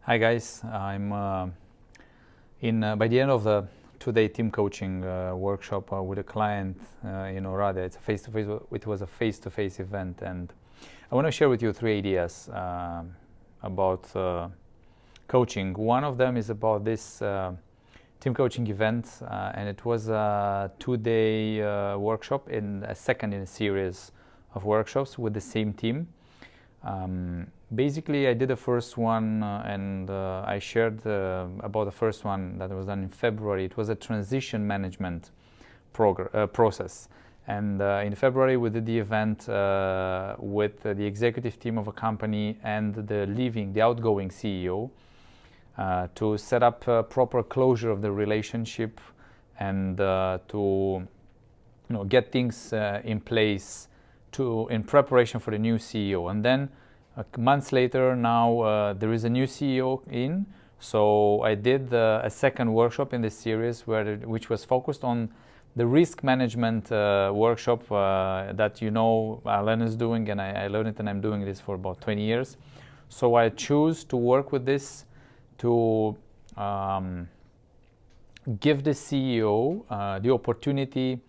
Hi guys, I'm by the end of the two-day team coaching workshop with a client in Oradea. It's a face-to-face. It was a face-to-face event, and I want to share with you three ideas about coaching. One of them is about this team coaching event, and it was a two-day workshop, in a second in a series of workshops with the same team. Basically, I did the first one and I shared about the first one that was done in February. It was a transition management process. And in February, we did the event with the executive team of a company and the outgoing CEO to set up proper closure of the relationship and to get things in place in preparation for the new CEO. And then months later, now there is a new CEO in, so I did a second workshop in this series which was focused on the risk management workshop that Alan is doing, and I learned it, and I'm doing this for about 20 years. So I choose to work with this to give the CEO the opportunity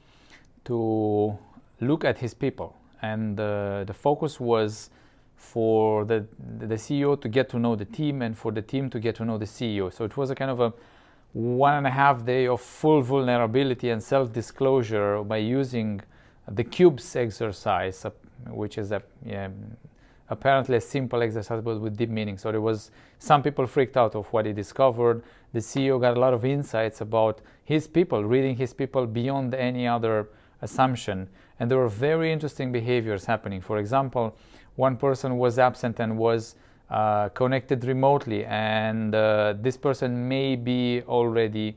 to look at his people, and the focus was for the CEO to get to know the team and for the team to get to know the CEO. So it was a kind of a 1.5 day of full vulnerability and self-disclosure by using the cubes exercise, which is apparently a simple exercise but with deep meaning. So there was some people freaked out of what he discovered. The CEO got a lot of insights about his people, reading his people beyond any other assumption. And there were very interesting behaviors happening. For example, one person was absent and was connected remotely, and this person may be already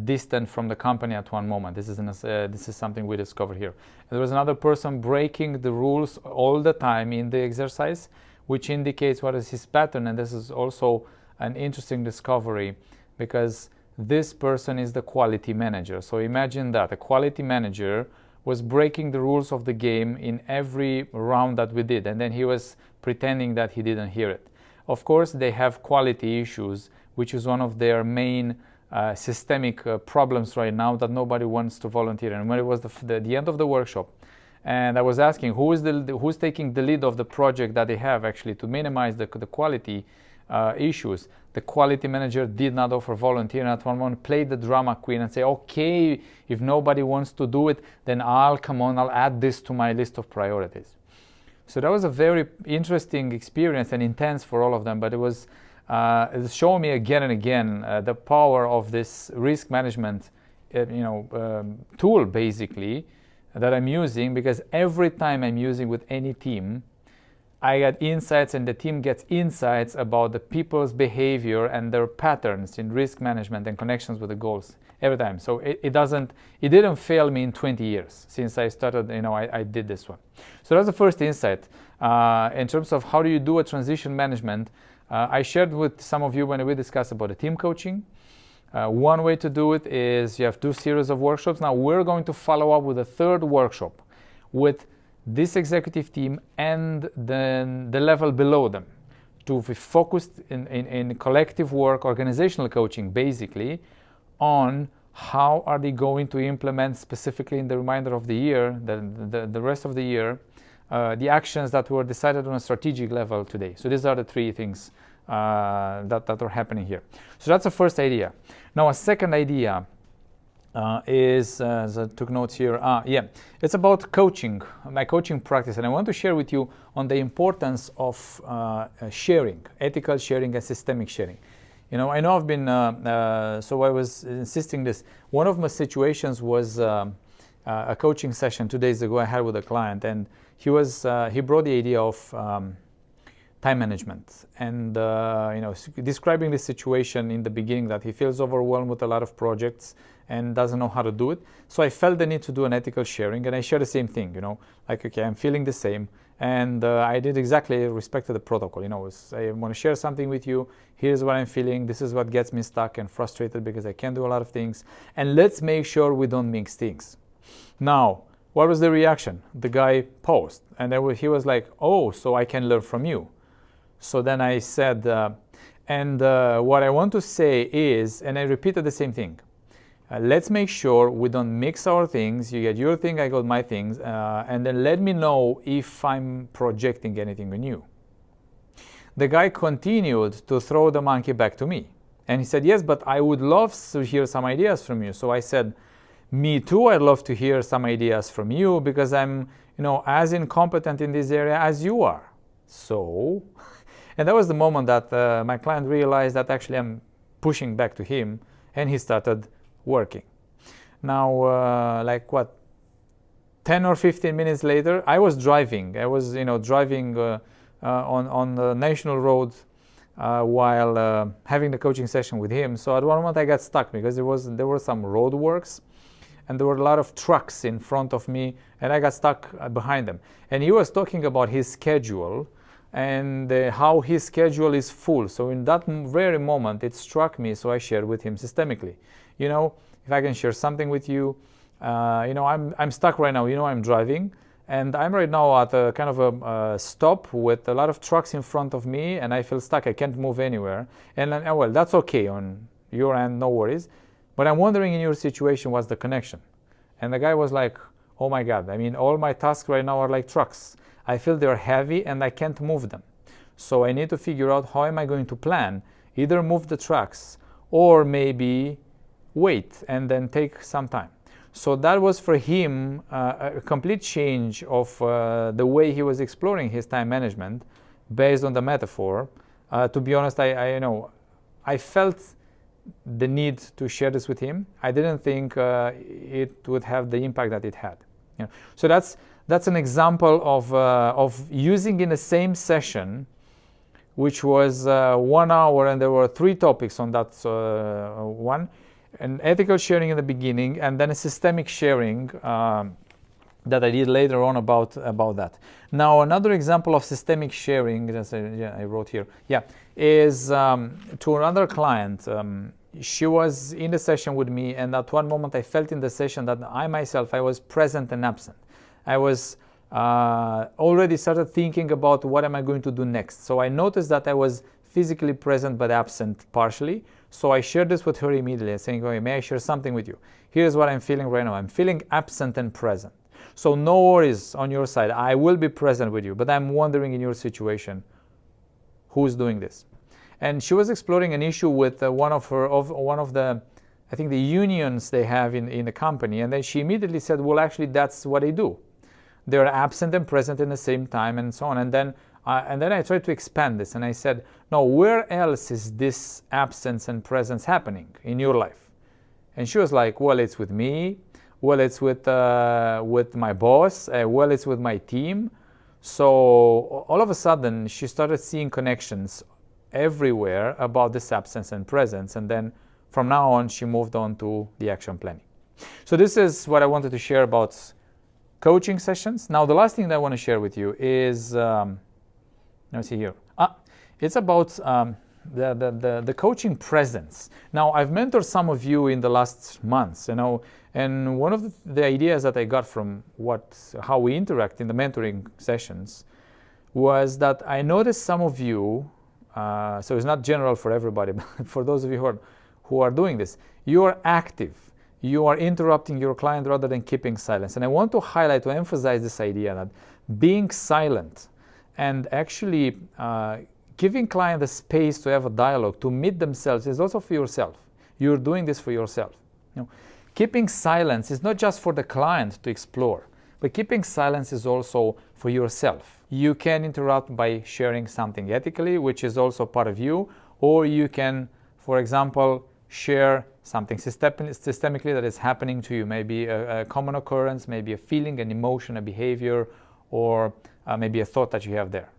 distant from the company at one moment. This is something we discovered here. And there was another person breaking the rules all the time in the exercise, which indicates what is his pattern. And this is also an interesting discovery, because this person is the quality manager. So imagine that a quality manager was breaking the rules of the game in every round that we did, and then he was pretending that he didn't hear it. Of course, they have quality issues, which is one of their main systemic problems right now, that nobody wants to volunteer. And when it was the end of the workshop, and I was asking who's taking the lead of the project that they have actually to minimize the quality issues, the quality manager did not offer volunteer, and at one moment played the drama queen and say, okay, if nobody wants to do it, then I'll add this to my list of priorities. So that was a very interesting experience and intense for all of them, but it showed me again and again the power of this risk management tool, basically, that I'm using, because every time I'm using with any team, I get insights, and the team gets insights about the people's behavior and their patterns in risk management and connections with the goals every time. So it didn't fail me in 20 years since I started. I did this one. So that's the first insight in terms of how do you do a transition management. I shared with some of you when we discussed about the team coaching. One way to do it is you have 2 series of workshops. Now we're going to follow up with a third workshop with this executive team and then the level below them, to be focused in collective work, organizational coaching, basically, on how are they going to implement specifically in the remainder of the year, the rest of the year, the actions that were decided on a strategic level today. So these are the 3 things that are happening here. So that's the first idea. Now a second idea is, as I took notes here, it's about coaching, my coaching practice, and I want to share with you on the importance of sharing, ethical sharing and systemic sharing. I know I've been, so I was insisting this. One of my situations was a coaching session 2 days ago I had with a client, and he brought the idea of time management, and describing the situation in the beginning, that he feels overwhelmed with a lot of projects and doesn't know how to do it. So I felt the need to do an ethical sharing, and I share the same thing, like, okay, I'm feeling the same, and I did exactly respect the protocol. I want to share something with you. Here's what I'm feeling. This is what gets me stuck and frustrated because I can't do a lot of things, and let's make sure we don't mix things. Now, what was the reaction? The guy paused, and he was like, oh, so I can learn from you. So then I said, And what I want to say is, and I repeated the same thing, let's make sure we don't mix our things. You get your thing, I got my things, and then let me know if I'm projecting anything on you. The guy continued to throw the monkey back to me. And he said, yes, but I would love to hear some ideas from you. So I said, me too, I'd love to hear some ideas from you because I'm, as incompetent in this area as you are. So, and that was the moment that my client realized that actually I'm pushing back to him, and he started working. Now, 10 or 15 minutes later, I was driving. I was, driving on the national road while having the coaching session with him. So at one moment I got stuck because there were some road works, and there were a lot of trucks in front of me, and I got stuck behind them. And he was talking about his schedule and how his schedule is full. So in that very moment, it struck me, so I shared with him systemically. If I can share something with you, I'm stuck right now. I'm driving, and I'm right now at a kind of a stop with a lot of trucks in front of me, and I feel stuck. I can't move anywhere. And well, that's okay on your end, no worries. But I'm wondering in your situation, what's the connection? And the guy was like, oh my God, all my tasks right now are like trucks. I feel they're heavy and I can't move them. So I need to figure out how am I going to plan, either move the trucks or maybe wait and then take some time. So that was for him a complete change of the way he was exploring his time management based on the metaphor. To be honest, I felt the need to share this with him. I didn't think it would have the impact that it had. So that's an example of using in the same session, which was 1 hour, and there were 3 topics on that one. An ethical sharing in the beginning, and then a systemic sharing that I did later on about that. Now, another example of systemic sharing, I wrote here, is to another client. She was in the session with me, and at one moment I felt in the session that I was present and absent. I was already started thinking about what am I going to do next. So I noticed that I was physically present but absent partially. So I shared this with her immediately, saying, okay, may I share something with you? Here's what I'm feeling right now. I'm feeling absent and present. So no worries on your side. I will be present with you, but I'm wondering in your situation, who's doing this? And she was exploring an issue with one of the, I think the unions they have in the company. And then she immediately said, well, actually, that's what they do. They're absent and present in the same time and so on. And then I tried to expand this, and I said, no, where else is this absence and presence happening in your life? And she was like, well, it's with me. Well, it's with my boss. Well, it's with my team. So all of a sudden, she started seeing connections everywhere about this absence and presence. And then from now on, she moved on to the action planning. So this is what I wanted to share about coaching sessions. Now, the last thing that I want to share with you is, let's see here. It's about the coaching presence. Now, I've mentored some of you in the last months, and one of the ideas that I got from how we interact in the mentoring sessions was that I noticed some of you, so it's not general for everybody, but for those of you who are doing this, you are active. You are interrupting your client rather than keeping silence. And I want to emphasize this idea that being silent and actually giving client the space to have a dialogue, to meet themselves, is also for yourself. You're doing this for yourself. Keeping silence is not just for the client to explore, but keeping silence is also for yourself. You can interrupt by sharing something ethically, which is also part of you, or you can, for example, share something systemically that is happening to you, maybe a common occurrence, maybe a feeling, an emotion, a behavior, or maybe a thought that you have there.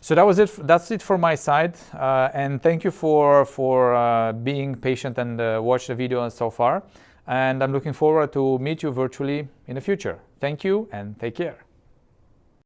So that was it. That's it for my side, and thank you for being patient and watch the video so far. And I'm looking forward to meet you virtually in the future. Thank you and take care.